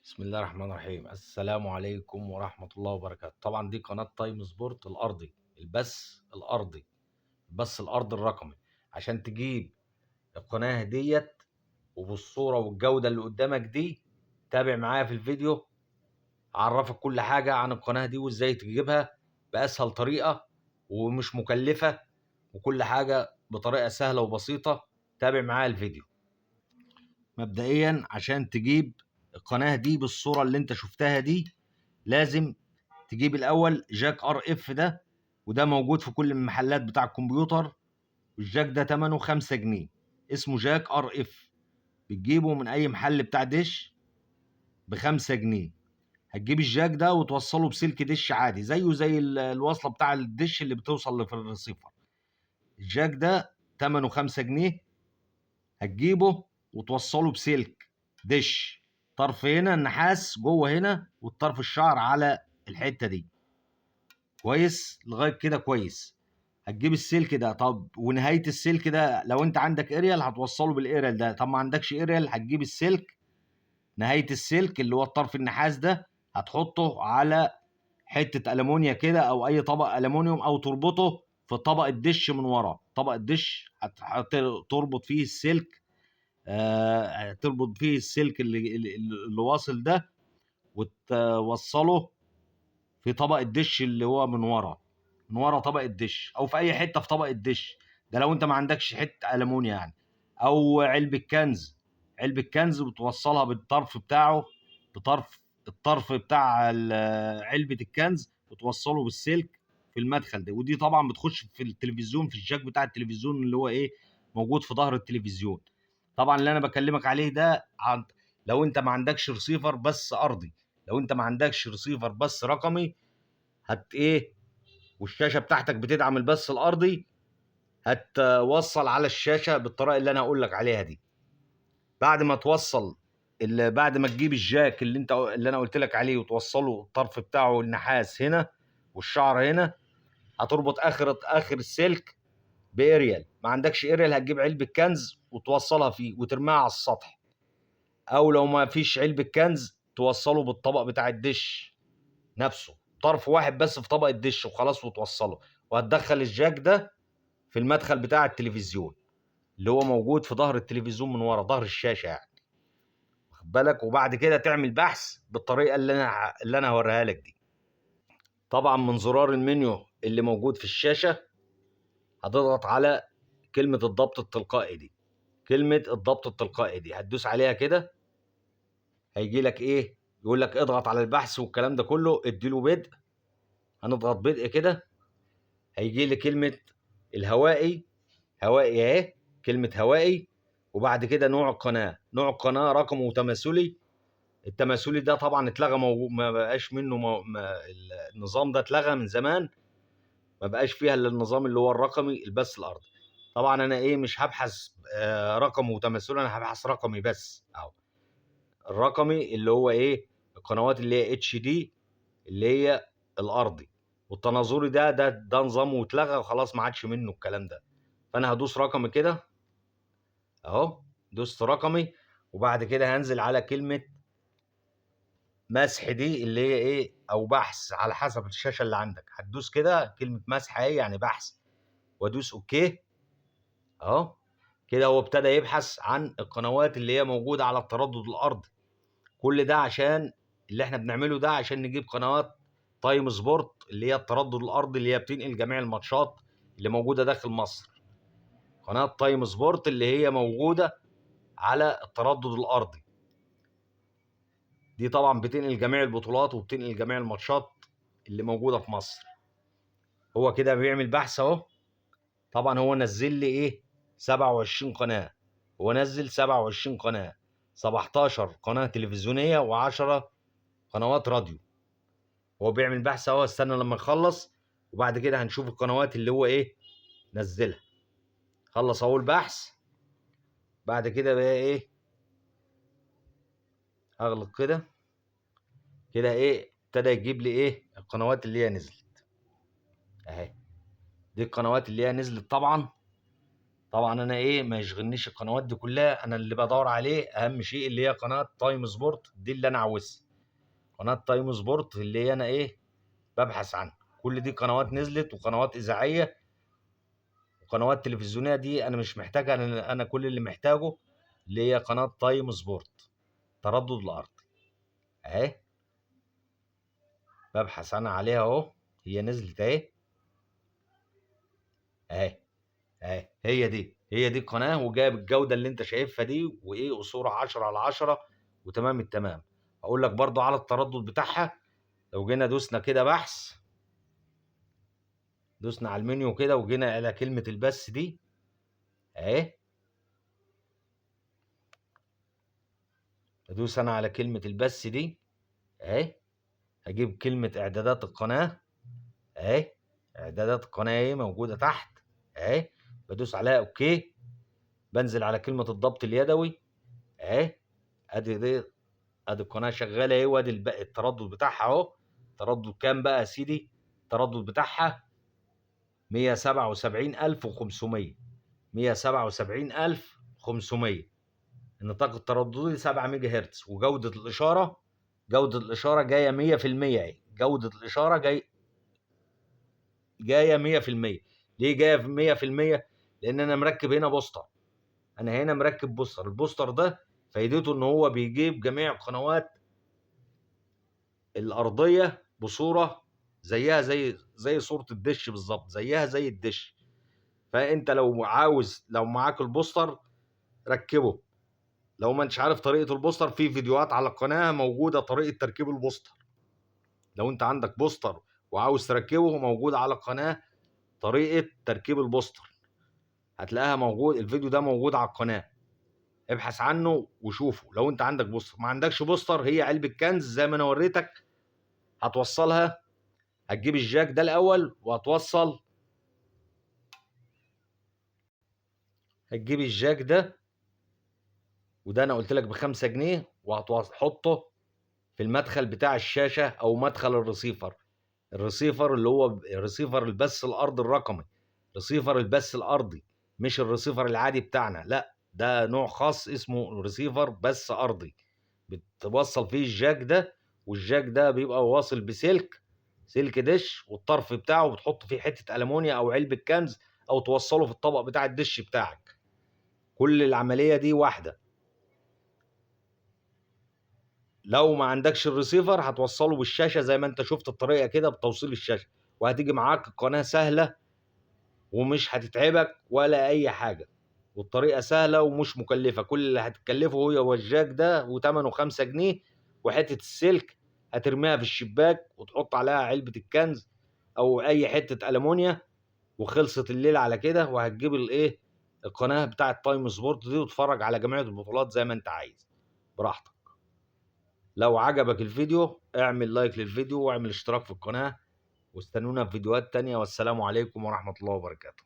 بسم الله الرحمن الرحيم. السلام عليكم ورحمة الله وبركاته. طبعا دي قناة تايم سبورت الأرضي، البث الأرضي الرقمي. عشان تجيب القناة ديت وبالصورة والجودة اللي قدامك دي، تابع معايا في الفيديو. أعرفك كل حاجة عن القناة دي وإزاي تجيبها بأسهل طريقة ومش مكلفة، وكل حاجة بطريقة سهلة وبسيطة. تابع معايا الفيديو. مبدئيا عشان تجيب القناة دي بالصورة اللي انت شفتها دي، لازم تجيب الاول جاك ار اف ده، وده موجود في كل المحلات بتاع الكمبيوتر. الجاك ده ثمنه 5 جنيه، اسمه جاك ار اف. بتجيبه من اي محل بتاع دش ب5 جنيه. هتجيب الجاك ده وتوصله بسلك دش عادي، زيه زي الوصلة بتاع الدش اللي بتوصل في الريسيفر. الجاك ده ثمنه 5 جنيه. هتجيبه وتوصله بسلك دش، طرف هنا النحاس جوه هنا، والطرف الشعر على الحتة دي. كويس لغايه كده كويس. هتجيب السلك ده، طب ونهايه السلك ده لو انت عندك اريال هتوصله بالاريال ده، طب ما عندكش اريال هتجيب السلك، نهايه السلك اللي هو الطرف النحاس ده هتحطه على حته المونيا كده او اي طبق المونيوم، او تربطه في طبق الدش من ورا. طبق الدش تربط فيه السلك، تربط فيه السلك اللي واصل ده، وتوصله في طبق الدش اللي هو من ورا طبق الدش، او في اي حته في طبق الدش ده لو انت ما عندكش حته المونيا يعني. او علبه كنز بتوصلها بالطرف بتاعه، الطرف بتاع علبه الكنز بتوصله بالسلك في المدخل ده. ودي طبعا بتخش في التلفزيون، في الجاك بتاع التلفزيون اللي هو ايه، موجود في ظهر التلفزيون. طبعا اللي انا بكلمك عليه ده لو انت ما عندكش ريسيفر بس ارضي. لو انت ما عندكش ريسيفر بس رقمي، هت ايه، والشاشه بتاعتك بتدعم البث الارضي، هتوصل على الشاشه بالطريقه اللي انا هقول لك عليها دي. بعد ما توصل، بعد ما تجيب الجاك اللي انا قلت لك عليه وتوصله الطرف بتاعه النحاس هنا والشعر هنا، هتربط اخر السلك باريال. ما عندكش اريال هتجيب علبه كنز وتوصلها فيه وترميها على السطح، او لو ما فيش علبه كنز توصله بالطبق بتاع الدش نفسه، طرف واحد بس في طبق الدش وخلاص، وتوصله. وهتدخل الجاك ده في المدخل بتاع التلفزيون اللي هو موجود في ظهر التلفزيون من ورا، ظهر الشاشه يعني، واخد بالك. وبعد كده تعمل بحث بالطريقه اللي انا هوريها لك دي. طبعا من زرار المنيو اللي موجود في الشاشه هتضغط على كلمه الضبط التلقائي دي. كلمه الضبط التلقائي دي هتدوس عليها كده، هيجي لك ايه، يقول لك اضغط على البحث والكلام ده كله، اديله بدء. هنضغط بدء كده، هيجي لي كلمه الهوائي، هوائي اهي، كلمه هوائي. وبعد كده نوع القناه رقمه تماثلي. التماثلي ده طبعا اتلغى، ما بقاش منه النظام ده اتلغى من زمان، ما بقاش فيها الا النظام اللي هو الرقمي البث الارضي. طبعا انا ايه، مش هبحث رقم وتماثلي، انا هبحث رقمي بس، اهو الرقمي اللي هو ايه، القنوات اللي هي اتش دي اللي هي الارضي. والتناظري ده نظام واتلغى وخلاص، ما عادش منه الكلام ده. فانا هدوس رقمي كده اهو، دوست رقمي. وبعد كده هنزل على كلمه مسح دي اللي هي ايه، او بحث على حسب الشاشه اللي عندك. هتدوس كده كلمه مسح ايه يعني بحث، وادوس اوكي اهو. كده هو ابتدى يبحث عن القنوات اللي هي موجوده على التردد الارضي. كل ده عشان اللي احنا بنعمله ده، عشان نجيب قنوات تايم سبورت اللي هي التردد الارضي، اللي هي بتنقل جميع الماتشات اللي موجوده داخل مصر. قناه تايم سبورت اللي هي موجوده على التردد الارضي دي، طبعا بتنقل جميع البطولات وبتنقل جميع الماتشات اللي موجوده في مصر. هو كده بيعمل بحث اهو. طبعا هو نزل لي ايه، 27 قناه. هو نزل 27 قناه، 17 قناه تلفزيونيه و10 قنوات راديو. هو بيعمل بحث اهو، استنى لما يخلص وبعد كده هنشوف القنوات اللي هو ايه نزلها. خلص اهو البحث. بعد كده بقى ايه، اغلق كده كده ايه، ابتدى يجيب لي ايه القنوات اللي هي نزلت اهي. دي القنوات اللي هي نزلت طبعا. طبعا انا ايه ما يشغلنيش القنوات دي كلها، انا اللي بدور عليه اهم شيء اللي هي قناه تايم سبورت دي اللي انا عاوزها. قناه تايم سبورت اللي هي انا ايه ببحث عنها. كل دي قنوات نزلت وقنوات اذاعيه وقنوات تلفزيونيه، دي انا مش محتاجها. انا كل اللي محتاجه اللي هي قناه تايم سبورت تردد الارض اهي، ببحث انا عليها اهو، هي نزلت اهي اهي اهي، هي دي القناه، وجايب الجوده اللي انت شايفها دي، وايه وصوره 10/10 وتمام التمام. اقول لك برضو على التردد بتاعها. لو جينا دوسنا كده بحث، دوسنا على المنيو كده وجينا على كلمه البث دي اهي، ادوس انا على كلمه البث دي اهي، هجيب كلمه اعدادات القناه اهي، اعدادات القناه اهي موجوده تحت اهي، بدوس عليها اوكي، بنزل على كلمه الضبط اليدوي اهي، ادي القناه شغاله اهي، وادي التردد بتاعها اهو. تردد كام بقى يا سيدي؟ التردد بتاعها 177,500، 177,500. النطاق الترددي 7 ميجا هرتز، وجوده الاشاره، جوده الاشاره جايه 100% اهي، جوده الاشاره جايه 100%. ليه جايه 100%؟ لان انا مركب هنا بوستر، انا هنا مركب بوستر. البوستر ده فايدته ان هو بيجيب جميع القنوات الارضيه بصوره زيها زي صوره الدش بالظبط، زيها زي الدش. فانت لو عاوز، لو معاك البوستر ركبه. لو ما انتش عارف طريقه البوستر، في فيديوهات على القناه موجوده طريقه تركيب البوستر. لو انت عندك بوستر وعاوز تركبه، موجود على القناه طريقه تركيب البوستر، هتلاقيها موجود. الفيديو ده موجود على القناه، ابحث عنه وشوفه. لو انت عندك بوستر، ما عندكش بوستر، هي علبه كنز زي ما انا وريتك. هتوصلها، هتجيب الجاك ده الاول وهتوصل، هتجيب الجاك ده، وده انا قلت لك ب5 جنيه، وهتحطه في المدخل بتاع الشاشه او مدخل الريسيفر. الريسيفر اللي هو ريسيفر البث الارضي الرقمي، ريسيفر البث الارضي، مش الريسيفر العادي بتاعنا، لا ده نوع خاص اسمه ريسيفر بث ارضي. بتوصل فيه الجاك ده، والجاك ده بيبقى واصل بسلك، سلك دش، والطرف بتاعه بتحط فيه حته المونيا او علبه كنز، او توصله في الطبق بتاع الدش بتاعك. كل العمليه دي واحده. لو ما عندكش الريسيفر، هتوصله بالشاشه زي ما انت شفت الطريقه كده بتوصيل الشاشه، وهتيجي معاك القناه سهله ومش هتتعبك ولا اي حاجه. والطريقه سهله ومش مكلفه، كل اللي هتكلفه هو الجاك ده، وثمنه 5 جنيه، وحته السلك هترميها في الشباك وتحط عليها علبه الكنز او اي حته المونيا، وخلصت الليله على كده. وهتجيب الايه القناه بتاعه تايم سبورت دي، وتتفرج على جميع البطولات زي ما انت عايز براحتك. لو عجبك الفيديو اعمل لايك للفيديو واعمل اشتراك في القناة، واستنونا في فيديوهات تانية، والسلام عليكم ورحمة الله وبركاته.